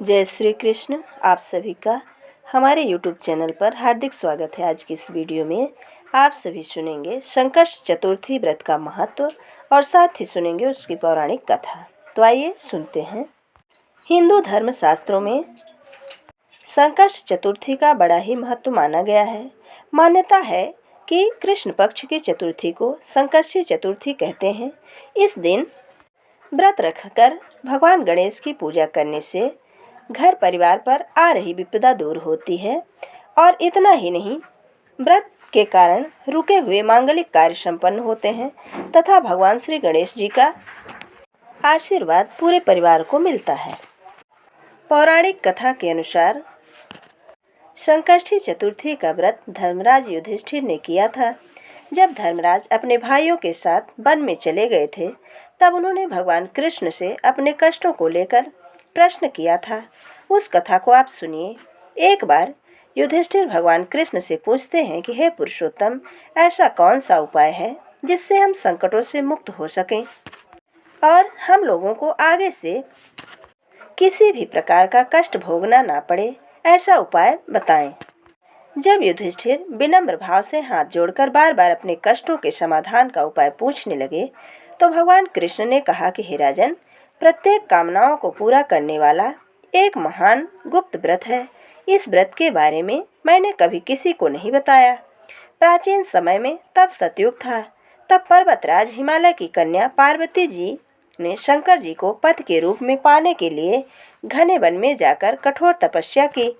जय श्री कृष्ण। आप सभी का हमारे YouTube चैनल पर हार्दिक स्वागत है। आज की इस वीडियो में आप सभी सुनेंगे संकष्ट चतुर्थी व्रत का महत्व और साथ ही सुनेंगे उसकी पौराणिक कथा। तो आइए सुनते हैं। हिंदू धर्म शास्त्रों में संकष्ट चतुर्थी का बड़ा ही महत्व माना गया है। मान्यता है कि कृष्ण पक्ष की चतुर्थी को संकष्टी चतुर्थी कहते हैं। इस दिन व्रत रखकर भगवान गणेश की पूजा करने से घर परिवार पर आ रही विपदा दूर होती है और इतना ही नहीं, व्रत के कारण रुके हुए मांगलिक कार्य संपन्न होते हैं तथा भगवान श्री गणेश जी का आशीर्वाद पूरे परिवार को मिलता है। पौराणिक कथा के अनुसार संकष्टी चतुर्थी का व्रत धर्मराज युधिष्ठिर ने किया था। जब धर्मराज अपने भाइयों के साथ वन में चले गए थे, तब उन्होंने भगवान कृष्ण से अपने कष्टों को लेकर प्रश्न किया था। उस कथा को आप सुनिए। एक बार युधिष्ठिर भगवान कृष्ण से पूछते हैं कि हे पुरुषोत्तम, ऐसा कौन सा उपाय है जिससे हम संकटों से मुक्त हो सकें और हम लोगों को आगे से किसी भी प्रकार का कष्ट भोगना ना पड़े, ऐसा उपाय बताएं। जब युधिष्ठिर विनम्र भाव से हाथ जोड़कर बार बार अपने कष्टों के समाधान का उपाय पूछने लगे, तो भगवान कृष्ण ने कहा कि हे राजन, प्रत्येक कामनाओं को पूरा करने वाला एक महान गुप्त व्रत है। इस व्रत के बारे में मैंने कभी किसी को नहीं बताया। प्राचीन समय में तब सतयुग था। तब पर्वतराज हिमालय की कन्या पार्वती जी ने शंकर जी को पति के रूप में पाने के लिए घने वन में जाकर कठोर तपस्या की,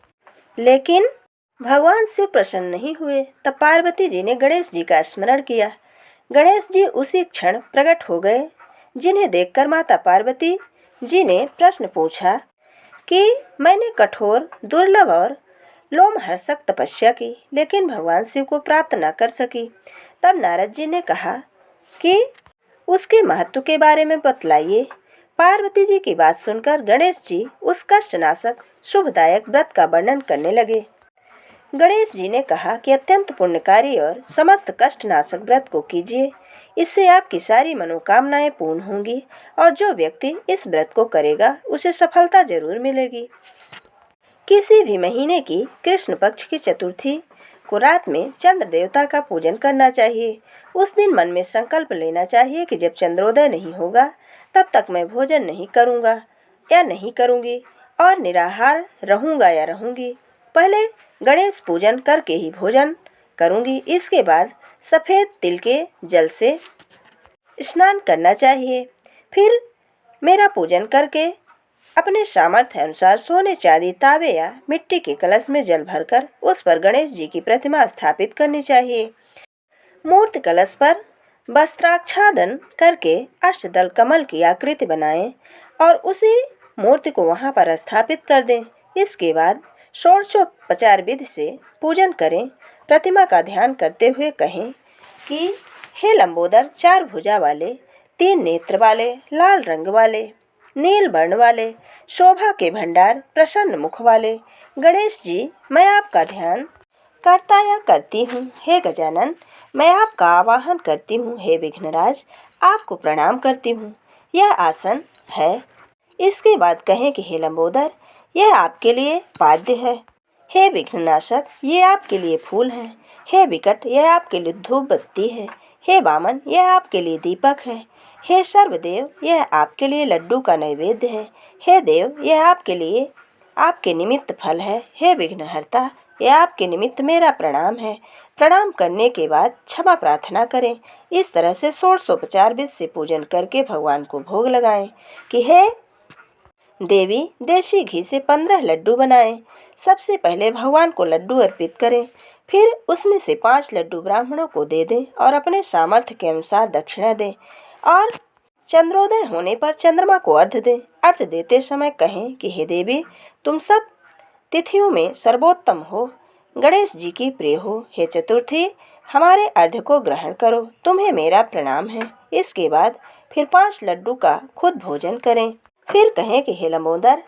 लेकिन भगवान शिव प्रसन्न नहीं हुए। तब पार्वती जी ने गणेश जी का स्मरण किया। गणेश जी उसी क्षण प्रकट हो गए, जिन्हें देखकर माता पार्वती जी ने प्रश्न पूछा कि मैंने कठोर, दुर्लभ और लोमहर्षक तपस्या की, लेकिन भगवान शिव को प्राप्त न कर सकी। तब नारद जी ने कहा कि उसके महत्व के बारे में बतलाइए। पार्वती जी की बात सुनकर गणेश जी उस कष्टनाशक शुभदायक व्रत का वर्णन करने लगे। गणेश जी ने कहा कि अत्यंत पुण्यकारी और समस्त कष्टनाशक व्रत को कीजिए। इससे आपकी सारी मनोकामनाएं पूर्ण होंगी और जो व्यक्ति इस व्रत को करेगा उसे सफलता जरूर मिलेगी। किसी भी महीने की कृष्ण पक्ष की चतुर्थी को रात में चंद्र देवता का पूजन करना चाहिए। उस दिन मन में संकल्प लेना चाहिए कि जब चंद्रोदय नहीं होगा तब तक मैं भोजन नहीं करूँगा या नहीं करूँगी और निराहार रहूँगा या रहूँगी। पहले गणेश पूजन करके ही भोजन करूँगी। इसके बाद सफ़ेद तिल के जल से स्नान करना चाहिए। फिर मेरा पूजन करके अपने सामर्थ्य अनुसार सोने, चांदी, तांबे या मिट्टी के कलश में जल भरकर उस पर गणेश जी की प्रतिमा स्थापित करनी चाहिए। मूर्ति कलश पर वस्त्राच्छादन करके अष्टदल कमल की आकृति बनाएं और उसी मूर्ति को वहां पर स्थापित कर दें। इसके बाद षोडशोपचार विधि से पूजन करें। प्रतिमा का ध्यान करते हुए कहें कि हे लंबोदर, चार भुजा वाले, तीन नेत्र वाले, लाल रंग वाले, नील वर्ण वाले, शोभा के भंडार, प्रसन्न मुख वाले गणेश जी, मैं आपका ध्यान करता या करती हूँ। हे गजानन, मैं आपका आवाहन करती हूँ। हे विघ्नराज, आपको प्रणाम करती हूँ। यह आसन है। इसके बाद कहें कि हे लंबोदर, यह आपके लिए पाद्य है। हे विघ्ननाशक, ये आपके लिए फूल हैं। हे विकट, यह आपके लिए धूप बत्ती है। हे वामन, यह आपके लिए दीपक है। हे सर्वदेव, यह आपके लिए लड्डू का नैवेद्य है। हे देव, यह आपके लिए आपके निमित्त फल है। हे विघ्नहर्ता, यह आपके निमित्त मेरा प्रणाम है। प्रणाम करने के बाद क्षमा प्रार्थना करें। इस तरह से षोडशोपचार विधि से पूजन करके भगवान को भोग लगाएं कि हे देवी, देशी घी से 15 लड्डू बनाएं। सबसे पहले भगवान को लड्डू अर्पित करें, फिर उसमें से 5 लड्डू ब्राह्मणों को दे दें और अपने सामर्थ्य के अनुसार दक्षिणा दें और चंद्रोदय होने पर चंद्रमा को अर्घ्य दें। अर्घ्य देते समय कहें कि हे देवी, तुम सब तिथियों में सर्वोत्तम हो, गणेश जी की प्रिय हो। हे चतुर्थी, हमारे अर्घ्य को ग्रहण करो, तुम्हें मेरा प्रणाम है। इसके बाद फिर 5 लड्डू का खुद भोजन करें। फिर कहें कि हे लंबोदर,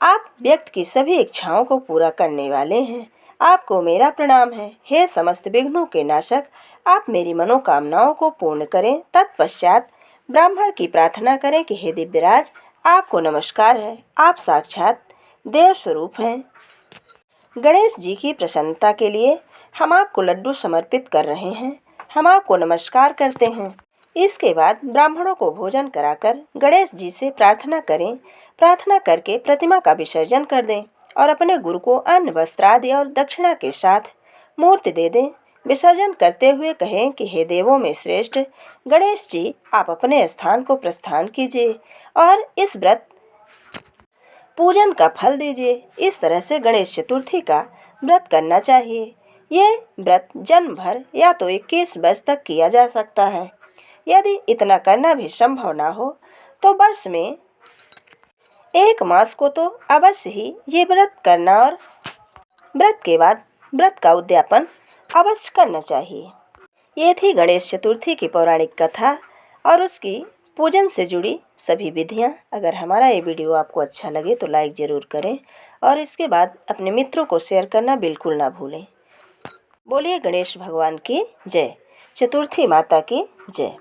आप व्यक्ति की सभी इच्छाओं को पूरा करने वाले हैं, आपको मेरा प्रणाम है। हे समस्त विघ्नों के नाशक, आप मेरी मनोकामनाओं को पूर्ण करें। तत्पश्चात ब्राह्मण की प्रार्थना करें कि हे दिव्यराज, आपको नमस्कार है, आप साक्षात देव स्वरूप हैं। गणेश जी की प्रसन्नता के लिए हम आपको लड्डू समर्पित कर रहे हैं। हम आपको नमस्कार करते हैं। इसके बाद ब्राह्मणों को भोजन कराकर गणेश जी से प्रार्थना करें। प्रार्थना करके प्रतिमा का विसर्जन कर दें और अपने गुरु को अन्न, वस्त्र आदि और दक्षिणा के साथ मूर्ति दे दें। विसर्जन करते हुए कहें कि हे देवों में श्रेष्ठ गणेश जी, आप अपने स्थान को प्रस्थान कीजिए और इस व्रत पूजन का फल दीजिए। इस तरह से गणेश चतुर्थी का व्रत करना चाहिए। ये व्रत जन्म भर या तो 21 वर्ष तक किया जा सकता है। यदि इतना करना भी संभव ना हो तो वर्ष में 1 मास को तो अवश्य ही ये व्रत करना और व्रत के बाद व्रत का उद्यापन अवश्य करना चाहिए। ये थी गणेश चतुर्थी की पौराणिक कथा और उसकी पूजन से जुड़ी सभी विधियाँ। अगर हमारा ये वीडियो आपको अच्छा लगे तो लाइक ज़रूर करें और इसके बाद अपने मित्रों को शेयर करना बिल्कुल ना भूलें। बोलिए गणेश भगवान की जय। चतुर्थी माता की जय।